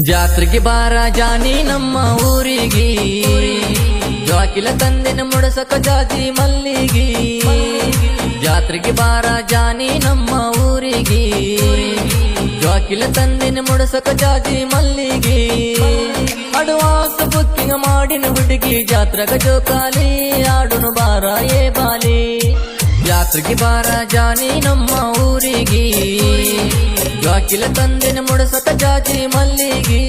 ಜಾತ್ರೆಗೆ ಬಾರ ಜಾನಿ ನಮ್ಮ ಊರಿಗೆ ಜಾಕಿಲ ತಂದಿನ ಮುಡಸಕ ಜಾಜಿ ಮಲ್ಲಿಗಿ ಜಾತ್ರೆಗೆ ಬಾರ ಜಾನಿ ನಮ್ಮ ಊರಿಗೆ ಜಾಕಿಲ ತಂದಿನ ಮುಡಸಕ ಜಾಜಿ ಮಲ್ಲಿಗಿ ಅಡ್ವಾನ್ಸ್ ಬುಕ್ಕಿಂಗ್ ಮಾಡಿನ ಹುಡುಗಿ ಜಾತ್ರೆಗ ಜೋಕಾಲಿ ಆಡುನು ಬಾರ ಏ ಬಾಲಿ ಜಾತ್ರೆಗೆ ಬಾರ ಜಾನಿ ನಮ್ಮ ಊರಿಗೆ ಜಾಕಿಲ ತಂದಿನ ಮುಡಸಕ ಜಾಜಿ ಮಲ್ಲಿಗಿ